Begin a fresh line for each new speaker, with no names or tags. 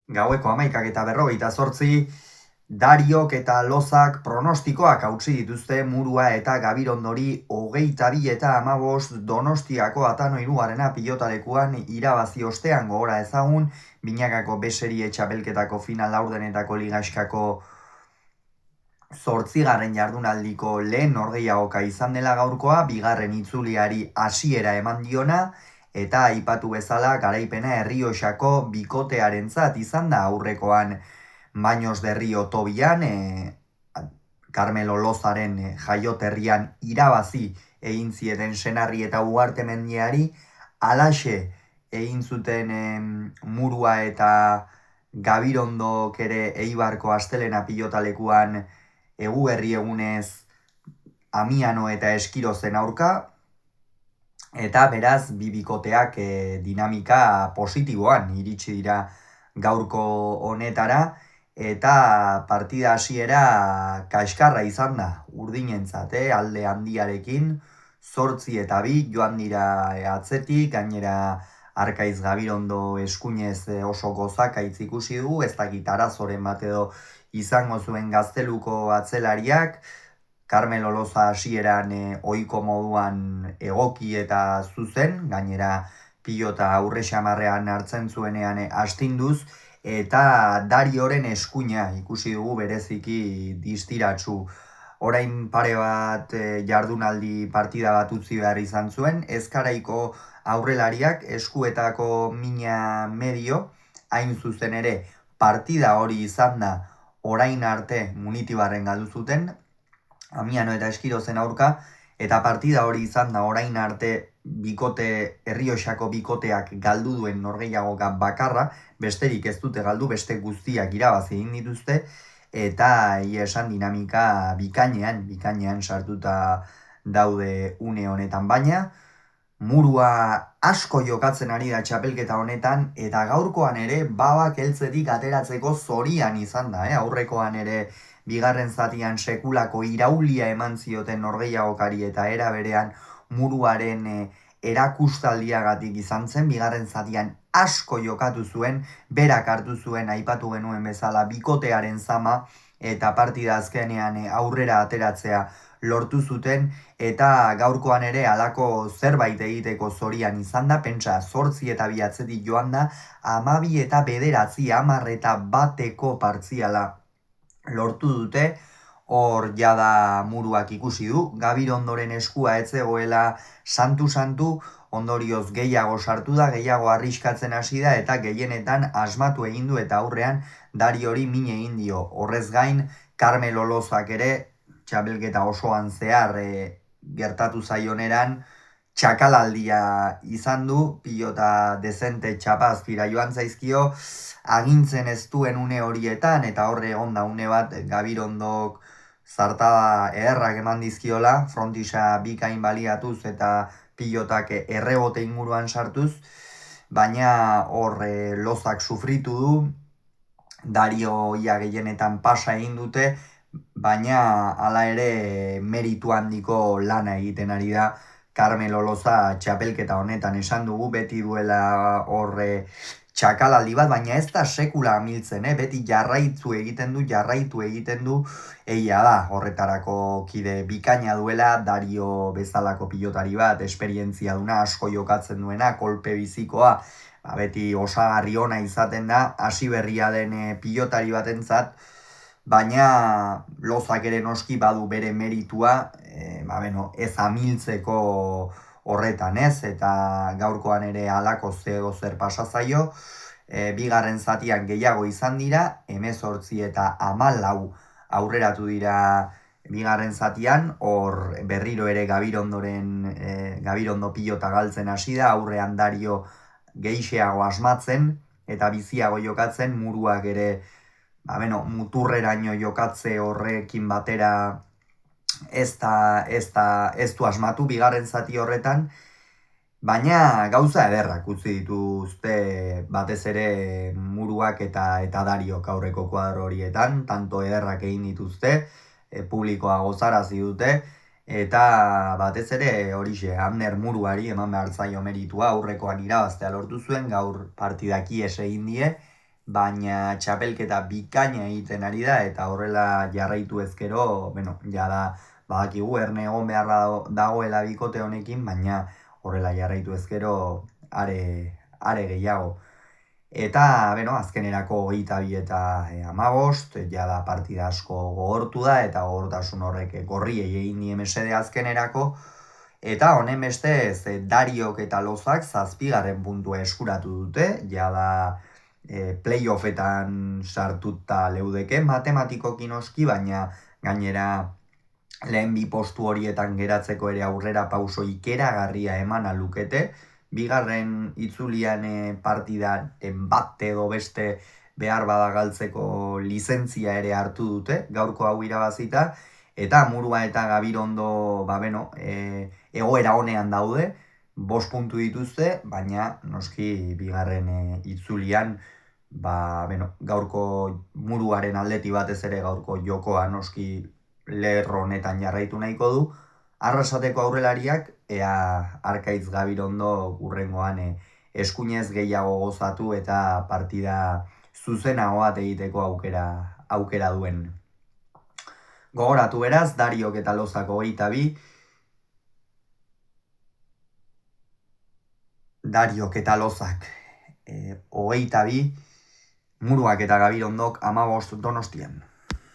Gaueko 11:48, Dariok eta Lozak pronostikoak hautsi dituzte Murua eta Gabirondori 22:15 Donostiako Atano hirugarrena pilotalekuan irabazi ostean gogora ezagun, binakako B-serie txapelketako final laurdenetako ligaxkako 8. jardunaldiko lehen norgehiagoka izan dela gaurkoa, bigarren itzuliari hasiera eman diona, eta aipatu bezala garaipena Errioxako bikotearentzat izan da aurrekoan Baños de Rio Tobian, Carmelo Lozaren jaioterrian irabazi egin zieten Senarri eta Ugartemendiari, alaxe egin zuten Murua eta Gabirondok ere Eibarko astelena pilotalekuan Eguberri egunez Amiano eta Eskirozen aurka, eta beraz bibikoteak dinamika positiboan iritsi dira gaurko honetara, eta partida hasiera kaskarra izan da urdinentzat, alde handiarekin, 8-2 joan dira atzetik, gainera Arkaiz Gabirondo eskuinez oso gozakaitz ikusi dugu, ez dakit arazoren bat edo izango zuen Gazteluko atzelariak, Carmelo Loza hasieran ohiko moduan egoki eta zuzen, gainera pilota aurre xamarrean hartzen zuenean astinduz, eta Darioren eskuina ikusi dugu bereziki distiratsu. Orain pare bat jardunaldi partida bat utzi behar izan zuen, Ezkaraiko aurrelariak eskuetako mina medio, hain zuzen ere partida hori izan da orain arte Munitibarren galdu zuten, Amiano eta Eskirozen aurka, eta partida hori izan da orain arte Errioxako bikoteak galdu duen norgehiagoka bakarra, besterik ez dute galdu, beste guztiak irabazi egin dituzte, eta esan dinamika bikainean sartuta daude une honetan, baina Murua asko jokatzen ari da txapelketa honetan, eta gaurkoan ere babak heltzetik ateratzeko zorian izan da, aurrekoan ere bigarren zatian sekulako iraulia eman zioten norgehiagokari eta era berean Muruaren erakustaldiagatik izan zen, bigarren zatian asko jokatu zuen, berak hartu zuen aipatu genuen bezala bikotearen zama, eta partida azkenean aurrera ateratzea lortu zuten, eta gaurkoan ere halako zerbait egiteko zorian izan da, pentsa 8-2 atzetik joan da, 12-9, 10-1 partziala lortu dute. Hor jada Muruak ikusi du, Gabirondoren eskua ez zegoela santu, ondorioz gehiago sartu da, gehiago arriskatzen hasi da, eta gehienetan asmatu egin du eta aurrean Dariori min egin dio. Horrez gain, Carmelo Lozak ere txapelketa osoan zehar gertatu zaioneran txakalaldia izan du, pilota dezente txapazpira joan zaizkio, agintzen ez duen une horietan, eta horre egon da une bat Gabirondok zartada ederrak eman dizkiola, frontisa bikain baliatuz eta pilotak errebote inguruan sartuz, baina hor Lozak sufritu du, Dario ia gehienetan pasa egin dute, baina hala ere meritu handiko lana egiten ari da Carmelo Loza txapelketa honetan. Esan dugu beti duela horre txakalaldi bat, baina ez da sekula amiltzen, beti jarraitu egiten du, egia da, horretarako kide bikaina duela, Dario bezalako pilotari bat, esperientzia duna, asko jokatzen duena, kolpe bizikoa, beti osagarri ona izaten da, hasi berria den pilotari batentzat, baina Lozak ere noski badu bere meritua, ez amiltzeko horretan, eta gaurkoan ere halako zer pasa zaio, bigarren zatian gehiago izan dira, 18 eta 14 aurreratu dira bigarren zatian, hor berriro ere Gabirondo pilota galtzen hasi da, aurrean Dario gehixeago asmatzen, eta biziago jokatzen, Muruak ere muturreraino jokatze horrekin batera ez du asmatu bigarren zati horretan, baina gauza ederrak utzi dituzte batez ere Muruak eta Dariok aurreko kuadro horietan, tanto ederrak egin dituzte, publikoa gozarazi dute, eta batez ere horixe, Abner Muruari eman behar zaio meritua, aurrekoan irabaztea lortu zuen, gaur partidaki egin die, baina txapelketa bikaina egiten ari da, eta horrela jarraitu ezkero, jada badakigu erne egon beharra dagoela bikote honekin, baina horrela jarraitu ezkero are gehiago. Eta, azkenerako 22 eta 15, jada partida asko gogortu da, eta gogortasun horrek gorriei egin die mesede azkenerako, eta honen bestez Dariok eta Lozak 7. puntua eskuratu dute, jada playoffetan sartuta leudeke matematikoki noski, baina gainera lehen 2 postu horietan geratzeko ere aurrera pauso ikeragarria eman lukete. Bigarren itzulian partidaren bat edo beste behar bada galtzeko lizentzia ere hartu dute, gaurko hau irabazita, eta Murua eta Gabirondo egoera honean daude, 5 puntu dituzte, baina noski bigarren itzulian gaurko Muruaren aldeti batez ere gaurko jokoa noski lerro honetan jarraitu nahiko du, arrasateko aurrelariak, ea Arkaitz Gabirondo hurrengoan eskuinez gehiago gozatu eta partida zuzenago bat egiteko aukera duen. Gogoratu beraz, Dariok eta Lozak 22, Dariok eta Lozak 22, Muruak eta Gabirondok 15 Donostian.